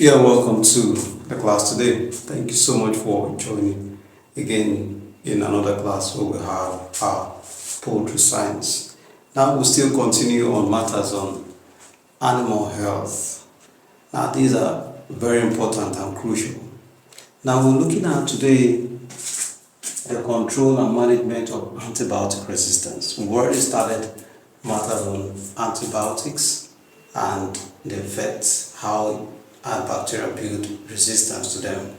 Yeah, welcome to the class today. Thank you so much for joining again in another class where we have our poultry science. Now we'll still continue on matters on animal health. Now these are very important and crucial. Now we're looking at today the control and management of antibiotic resistance. We've already started matters on antibiotics and the effects, how our bacteria build resistance to them.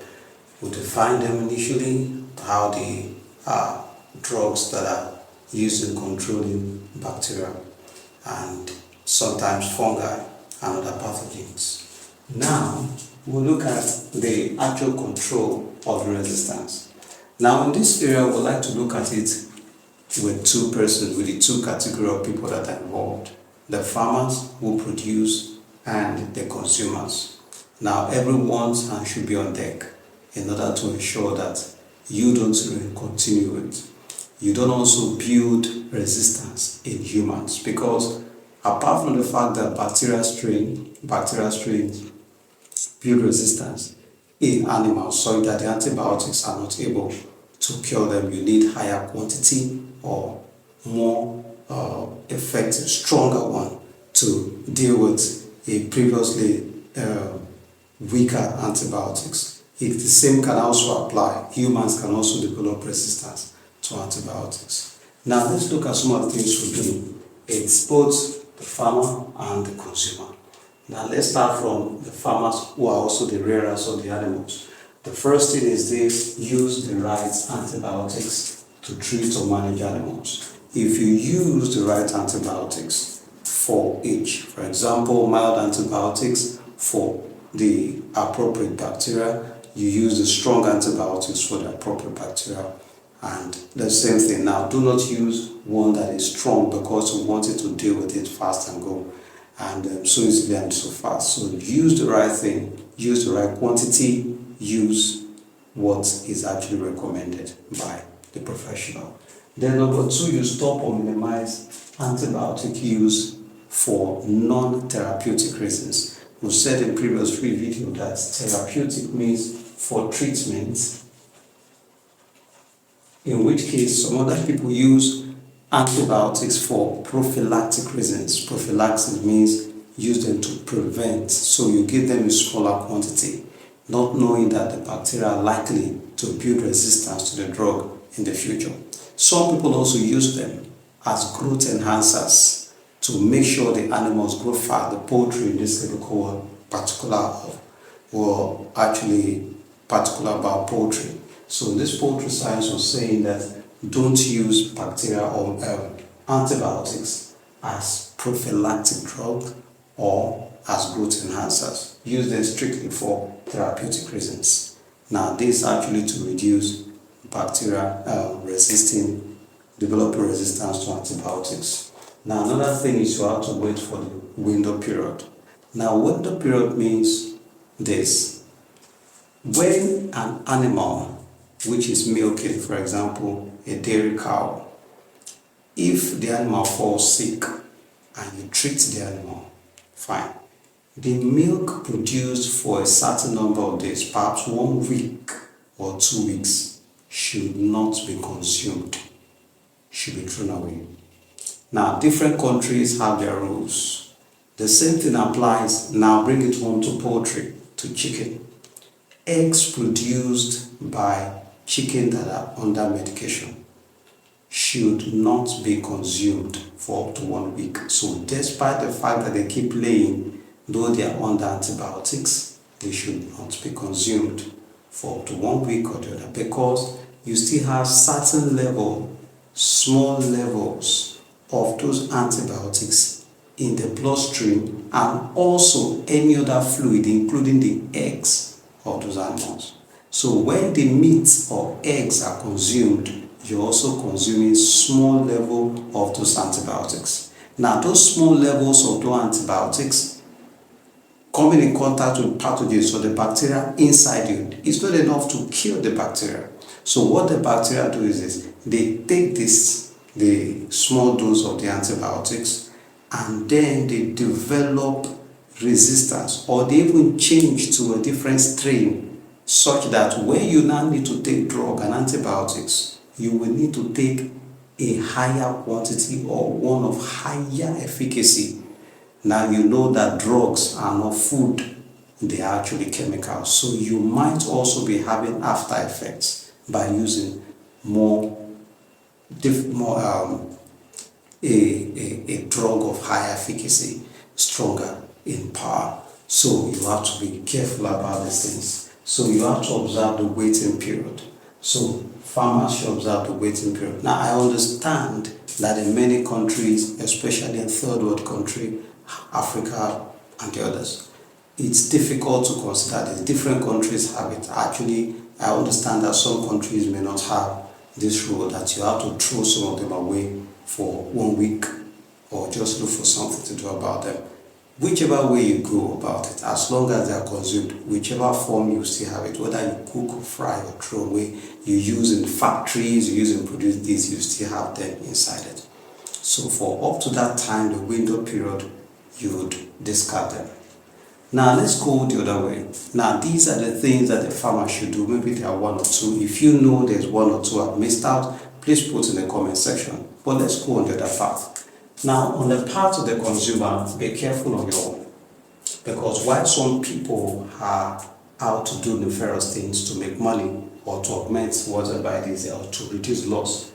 We define them initially, how they are drugs that are used in controlling bacteria and sometimes fungi and other pathogens. Now we'll look at the actual control of the resistance. Now in this area we'd like to look at it with two persons, with the two category of people that are involved: the farmers who produce and the consumers. Now everyone should be on deck in order to ensure that you don't continue it. You don't also build resistance in humans, because apart from the fact that bacterial strains build resistance in animals, so that the antibiotics are not able to cure them, you need higher quantity or more effective, stronger one to deal with a previously weaker antibiotics. The same can also apply. Humans can also develop resistance to antibiotics. Now let's look at some of the things we do. It's both the farmer and the consumer. Now let's start from the farmers, who are also the rearers of the animals. The first thing is they use the right antibiotics to treat or manage animals. If you use the right antibiotics for each, for example, mild antibiotics for the appropriate bacteria, you use the strong antibiotics for the appropriate bacteria, and the same thing. Now do not use one that is strong, because you want it to deal with it fast and go and so easily and so fast. So use the right thing, use the right quantity, use what is actually recommended by the professional. Then number two, you stop or minimize antibiotic use for non-therapeutic reasons. We said in previous video that therapeutic means for treatment, in which case some other people use antibiotics for prophylactic reasons. Prophylaxis means use them to prevent, so you give them a smaller quantity, not knowing that the bacteria are likely to build resistance to the drug in the future. Some people also use them as growth enhancers to make sure the animals grow fast. The poultry in this case particular about poultry. So this poultry science was saying that don't use bacteria or antibiotics as prophylactic drug or as growth enhancers. Use them strictly for therapeutic reasons. Now this is actually to reduce bacteria developing resistance to antibiotics. Now another thing is you have to wait for the window period. Now window period means this: when an animal which is milking, for example a dairy cow, if the animal falls sick and you treat the animal, fine. The milk produced for a certain number of days, perhaps 1 week or 2 weeks, should not be consumed, should be thrown away. Now different countries have their rules. The same thing applies. Now bring it home to poultry, to chicken. Eggs produced by chicken that are under medication should not be consumed for up to 1 week. So despite the fact that they keep laying, though they are under antibiotics, they should not be consumed for up to 1 week or the other, because you still have certain level, small levels of those antibiotics in the bloodstream, and also any other fluid, including the eggs of those animals. So when the meat or eggs are consumed, you're also consuming small level of those antibiotics. Now those small levels of those antibiotics coming in contact with pathogens, so the bacteria inside you, it's not enough to kill the bacteria. So what the bacteria do is they take the small dose of the antibiotics, and then they develop resistance, or they even change to a different strain, such that when you now need to take drug and antibiotics, you will need to take a higher quantity or one of higher efficacy. Now you know that drugs are not food, they are actually chemicals. So you might also be having after effects by using a drug of higher efficacy, stronger in power. So you have to be careful about these things. So you have to observe the waiting period. So farmers should observe the waiting period. Now I understand that in many countries, especially in third world country, Africa and the others, it's difficult to consider this. Different countries have it. Actually, I understand that some countries may not have this rule, that you have to throw some of them away for 1 week or just look for something to do about them. Whichever way you go about it, as long as they are consumed, whichever form you still have it, whether you cook or fry or throw away, you use in factories, you use in produce this, you still have them inside it. So for up to that time, the window period, you would discard them. Now let's go the other way. Now these are the things that the farmer should do. Maybe there are one or two. If you know there's one or two I've missed out, please put in the comment section. But let's go on the other part. Now on the part of the consumer, be careful on your own. Because while some people are out to do nefarious things to make money or to augment whatever it is or to reduce loss,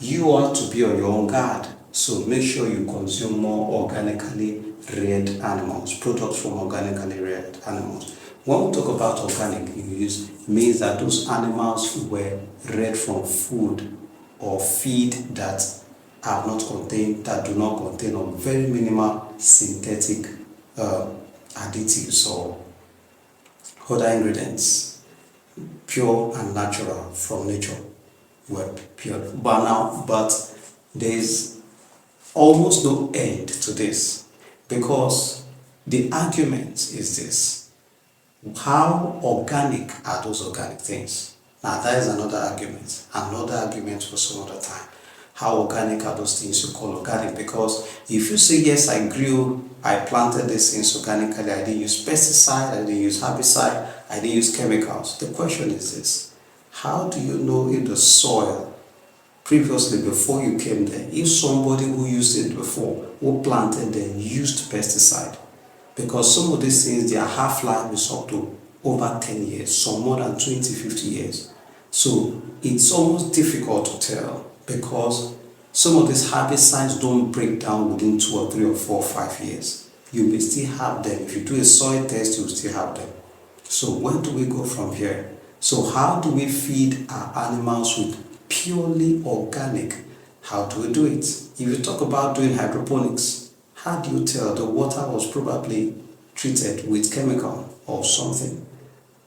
you ought to be on your own guard. So make sure you consume more organically reared animals, products from organically reared animals. When we talk about organic use, it means that those animals were reared from food or feed that are not contained, that do not contain or very minimal synthetic additives or other ingredients, pure and natural from nature. Were pure. But there's almost no end to this, because the argument is this: how organic are those organic things? Now that is another argument for some other time. How organic are those things you call organic? Because if you say, yes, I planted these things organically, I didn't use pesticide, I didn't use herbicide, I didn't use chemicals. The question is this: how do you know if the soil previously, before you came there, if somebody who used it before, who planted there, used pesticide? Because some of these things, their half-life is up to over 10 years, some more than 20, 50 years. So it's almost difficult to tell, because some of these herbicides don't break down within 2 or 3 or 4 or 5 years. You may still have them. If you do a soil test, you will still have them. So where do we go from here? So how do we feed our animals with purely organic? How do we do it? If you talk about doing hydroponics, how do you tell? The water was probably treated with chemical or something,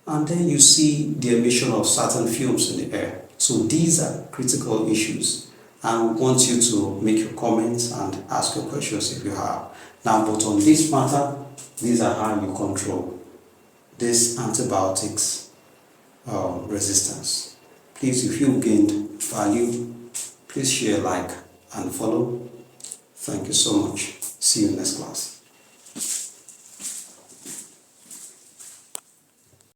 and then you see the emission of certain fumes in the air. So these are critical issues, and we want you to make your comments and ask your questions if you have. Now, but on this matter, these are how you control this antibiotics resistance. Please, if you gained value, please share, like, and follow. Thank you so much. See you in next class.